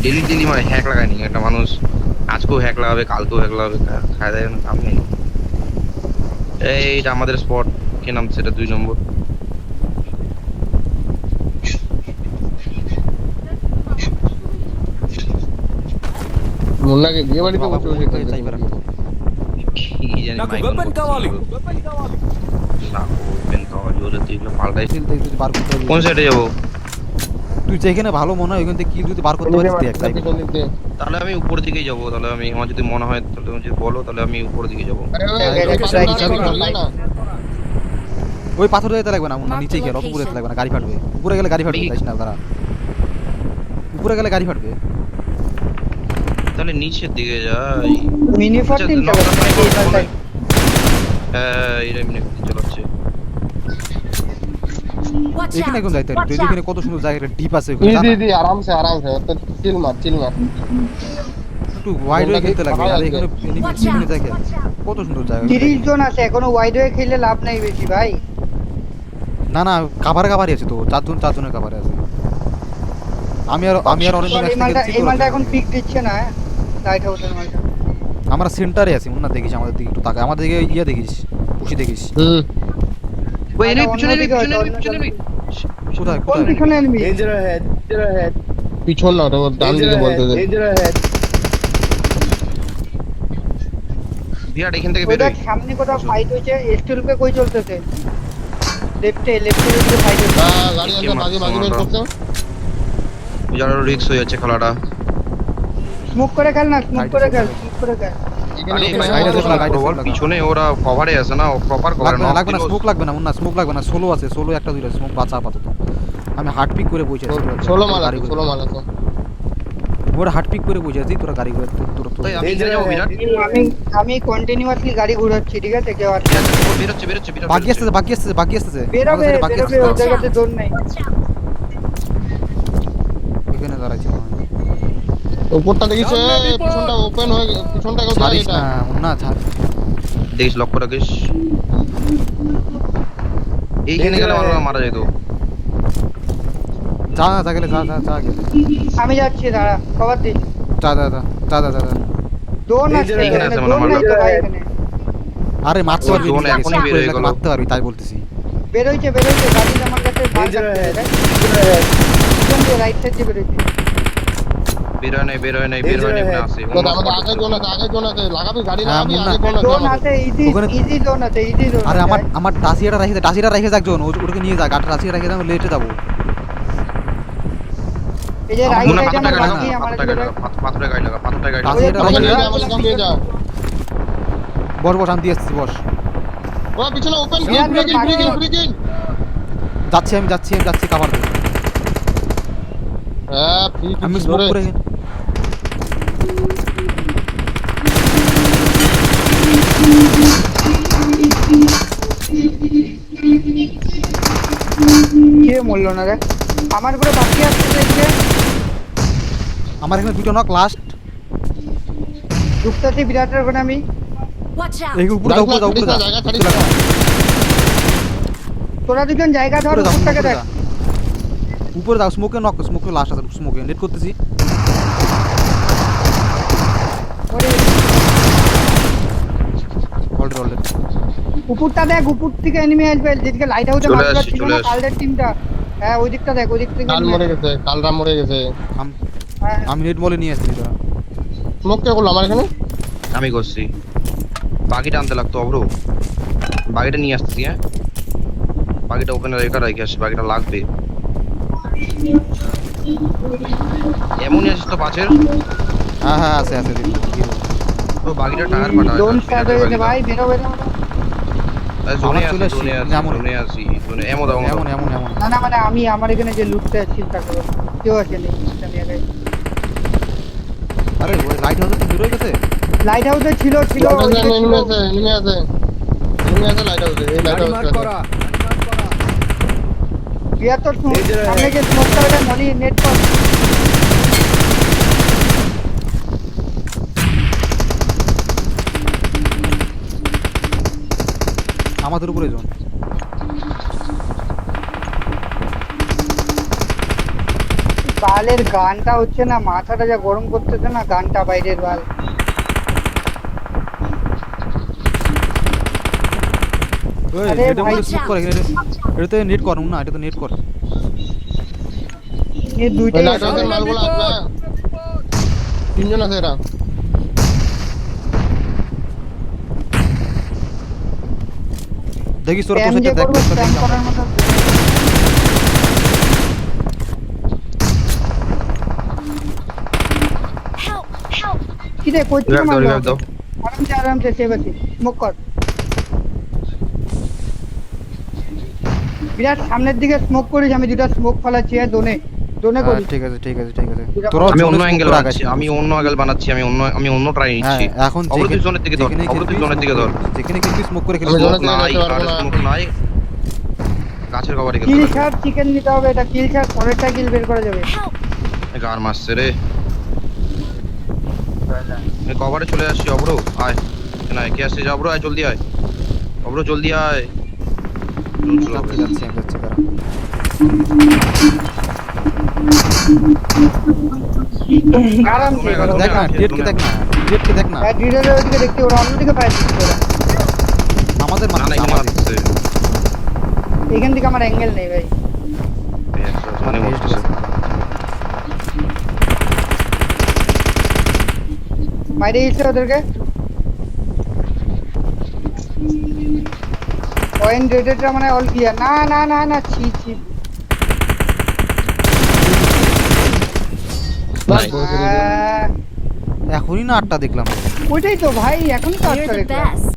Daily daily মানে hack লাগায়নি একটা মানুষ, আজকেও হ্যাক লাগাবে কালকেও হ্যাক লাগাবে, খায় দেয় না কাম নেই। এইটা আমাদের স্পট, কি নাম সেটা 2 নম্বর। মুন্নাকে বিয়ে বাড়িতে বাবা বসে ওই বসে করে খেলতে চাইবার দেখি। কি জানি నాకు মাইক অন వెపన్ కావాలి করতেছিল। না ওপেন কভার জোরে তুইগুলো পাল্টাই। কিল দেখতে যদি বার করতে পারবি। কোন সাইডে যাবো? তুই যেখানে ভালো মনে হয় ওইখান থেকে কিল যদি বার করতে নিজে পারিস দেখ মারতে তাই পিছন দিক দিয়ে। তাহলে আমি উপর দিকেই যাবো, তাহলে আমি আমার যদি মনে হয় তাহলে তুমি যদি বলো তাহলে আমি উপর দিকে যাবো। আরে ওই হ্যাঁ, ওই এটা পাশে right দাঁড়া side করো, এ না, না। ওই পাথর যেতে লাগবে না মুন্না, নিচেই গেল, উপরে যেতে লাগবে না, গাড়ি ফাটবে। উপরে গেলে গাড়ি ফাটবে, যাইস না দাঁড়া। উপরে গেলে গাড়ি ফাটবে। তাহলে নিচের দিকে যাই। মিনি আচ্ছা, 14 নকশা চালাচ্ছে পাই এই কোন- মালটায়। হ্যাঁ এটা এমনি চালাচ্ছে। Watch এখানে এখন out! যাইতে পারি, এখানে কত সুন্দর জায়গা, ডিপ আছে ওখানে, জি জানা? জি জি আরামসে আরামসে তো চিল মার চিল মার। একটু ওয়াইড হয়ে খেলতে লাগবে, আর এখানে Watch এখানে out! দেখে কত সুন্দর জায়গা। 30 জন আছে, এখনো ওয়াইড হয়ে খেললে লাভ নাই বেশি ভাই। না না, কাভারই আছে তো, চারজনের কাভারে আছে। আমি আর অরেঞ্জ এই মালটা এখন পিক দিচ্ছে না, লাইট হাউসের মালটা। আমরা সেন্টারে আছি মুন্না, দেখিস আমাদের দিকে একটু তাকা, আমাদের দিকে ইয়ে দেখিস, পুষি দেখিস। হুম ওই এনে অন্য পিছনে এনে, দিকে পিছনে হয়তো, এনে, অন্য পিছনে এনে। কোথায় কোন কোথায়? পিছনে এনিমি? পিছন না তো ডান দিকে বলতে দে। বিরাট এখান থেকে ওই বের দেখ সামনে কোথাও ফাইট হয়েছে, স্টিলপে কই চলতেছে? লেফটে দিকে ফাইট হচ্ছে। হ্যাঁ গাড়ি আছে, বাকি বাকি বের করতে। যারা রিক্স হয়ে যাচ্ছে খেলাটা। স্মোক করে খেল না, স্মোক করে খেল, স্মোক করে খেল। এখানে আরে এখানে গাড়িটা আছে, দেখো না, গাড়িটা প্রবল দেখো না। পিছনে ওরা কভারে আছে না, ও প্রপার কভার লাগবে না স্মোক লাগবে না মুন্না, স্মোক লাগবে না, সোলো আছে, সোলো একটা দুইটা স্মোক বাঁচা আপাতত। আমি হার্ট পিক করে বসে আছি, 16 মাল আছে 16 মাল আছে। ওরা হার্ট পিক করে বসে আছি, তোরা গাড়ি করে তোরা তাই আমি এখানে যাবো বিরাট। আমি কন্টিনিউয়াসলি গাড়ি ঘোরাচ্ছি, ঠিক আছে? কেউ আর বেরোচ্ছে বেরোচ্ছে বিরাট বাকি আসতেছে বাকি আসতেছে বেরোবে, আমাদের বাকি বেরোবে, আসতেছে। ওদের কাছে জোর নেই। এখানে দাঁড়াইছি মনে হয়। উপরটা দেখিছে, পিছনটা ওপেন হয়ে পিছনটা কেউ যায় ছাড়িস এটা। না মুন্না, ছাড়। দেখিস লক্ষ্য রাখিস। এইখানে গেলে মানুষ মারা যেত। যা না, যা গেলে যা গেলে আমি যাচ্ছি, দাঁড়া, কভার দিস। যা। জোন আছে এইখানে আছে জোন মনে নাই তো ভাই এখানে। আরে মারতে পারবি, জোন নিজে আগে এখনই save বের করে হয়ে এলাকা গেল। মারতে পারবি, তাই বলতেছি। বেরোইছে গাড়ি আমার কাছে বার কাটছে, রাইট সাইড দিয়ে বেরোইছে। বের হয় নাই এমনি আছে। তো আমাদের আগে জোন আছে লাগাবি গাড়ি হ্যাঁ, লাগাবি মুন্না। আগে জোন আছে জোন আমাদের। আছে, ওখানে- ইজি জোন আছে, ইজি জোন। আরে আমার টাসিয়াটা রেখে যাক জন, ওটাকে নিয়ে যা, গাড়িটা টাসিয়া রেখে যাবো, লেটে যাবো। এই যে আমার রাইট মনে হয় সাইডে আমার পাথরটা বাকি, আমার পাথরটা গাড়ি লাগা, পাথরটা গাড়ি লাগা। টাসিয়াটা আমাকে রেখে নিয়ে যা। যা, আমাকে নিয়ে যা। বস আমি দিয়ে আসছি, বস। ও পিছনে ওপেন বিরাট ফ্রি কিল। যাচ্ছি কাভার দে। হ্যাঁ ফ্রি আমি কিল স্মোক ধরে। করে কে মরলো না রে? আমার উপরে বাকি আসছে দেখছে, আমার এখানে দুটো নক লাস্ট। ঢুকতেছি বিরাটের ওখানে আমি। Watch out! এই উপরে যাও, জায়গা ছাড়িস না। তোরা দুজন জায়গা ধর, উপরটাকে দেখ। উপরে যাও, স্মোকে লাস্ট আছে, স্মোকে নেট করতেছি। ওরে, অলরেডি উপরটা দেখ, উপর থেকে এনিমি আসবে, যেদিকে লাইট হাউসে চলে মারতে আসছি, ছিল চলে না আসছি। কালদের টিমটা। হ্যাঁ ওই দিকটা দেখ, ওই দিক থেকে কাল enemy মরে আসবে। গেছে, কালরা মরে গেছে। হ্যাঁ, আমি নেট বলে নিয়ে আসছি তোরা। স্মোক কে করলো আমার এখানে? আমি করছি। বাকিটা আনতে লাগতো অব্রো, বাকিটা নিয়ে আসছি। হ্যাঁ বাকিটা ওখানে রেখে আসছি, বাকিটা লাগবে। এমনই আছিস তো পাঁচের। হ্যাঁ আছে দেখি। তো বাকিটা টায়ার পাঠা। জোন স্টার্ট হয়ে গেছে ভাই, বেরো। জোনে আমার চলে আসি, আসছি, যেমন- এমন দাও এমন না মানে আমি আমার এখানে যে লুটতে আসছি তাকে কেউ আসেনি, আমি আগে আরে ওই লাইট হাউসে তো বেরোয় গেছে। লাইট হাউসে ছিল ওইদিকে ছিল। এনিমি আছে লাইট হাউসে, এই লাইট গাড়ি মার্ক হাউসে। করা বিয়ার তোর সামনে যে স্মোকটা ওটা মনি নেট কর। আমাদের উপরে জন। বালের গানটা হচ্ছে না, মাথাটা যা গরম করতেছে না গানটা বাইরের বাল। ওই আরে নেটের ভাই, মধ্যে স্মোক করে এখানে। এটা তো নেট কর না, এটা তো নেট কর। এই ওই দুইটাই লাইট হাউসের মালগুলো আসবে। তিনজন আছে এরা। দেখিস তোর স্প্যাম তোর যে সাথে দেখ করবো, স্প্যাম করার মতো। Help! Help! কি রে কই থেকে রিভাইভ দাও মারলো? রিভাইভ দাও। আরামসে সেভ আছি, স্মোক কর। বিরাট সামনের দিকে স্মোক করিস, আমি দুটা স্মোক ফেলাচ্ছি। দোনে দোনে হ্যাঁ, করিস। ঠিক আছে ঠিক আছে ঠিক আছে। দুটা তোরা আমি জোনে অন্য smoke অ্যাঙ্গেল করে বানাচ্ছি, আগাইস। আমি অন্য অ্যাঙ্গেল বানাচ্ছি, আমি অন্য ট্রাই হ্যাঁ, নিচ্ছি। এখন অবরোধ জোনের দিকে ধর, যেখানে অবরোধ খেলবি জোনের দিকে smoke ধর। করে- যেখানে খেলবি স্মোক করে খেলবি। আমি জোনে স্মোক নাই, যেতে পারবো আর না। স্মোক নাই। গাছের কভারে কিল খেলতে ছাড় চিকেন নিতে হবে, এটা কিল ছাড় পরেরটা কিল বের করা যাবে। Help! লাগবে। গার মারছে রে। কভারে চলে আসছি অব্র, আয়। না কে আসছে অব্র, আয় জলদি আয়। অব্র জলদি আয়। যাচ্ছি যাচ্ছি আমি যাচ্ছি কারণ আরামসে করো। দেখ না ডেটকে দেখ না, ডেটকে দেখ না। হ্যাঁ, ডিডারের ওইদিকে দেখতে, ওরা অন্যদিকে ফায়ার দিচ্ছে ওরা। আমাদের না না মারছে এখানে আমাদের। মারছে। এখান থেকে আমার অ্যাঙ্গেল নেই ভাই। মানে মরছে। বাইরে গেছে ওদেরকে। পয়েন্ট রেটেডটা মানে অল ক্লিয়ার। না না না না, ছি ছি। বাস, আহ, এখনই না 8টা দেখলাম। ওইটাই তো ভাই, এখনই তো We're আটটা the দেখলাম। best.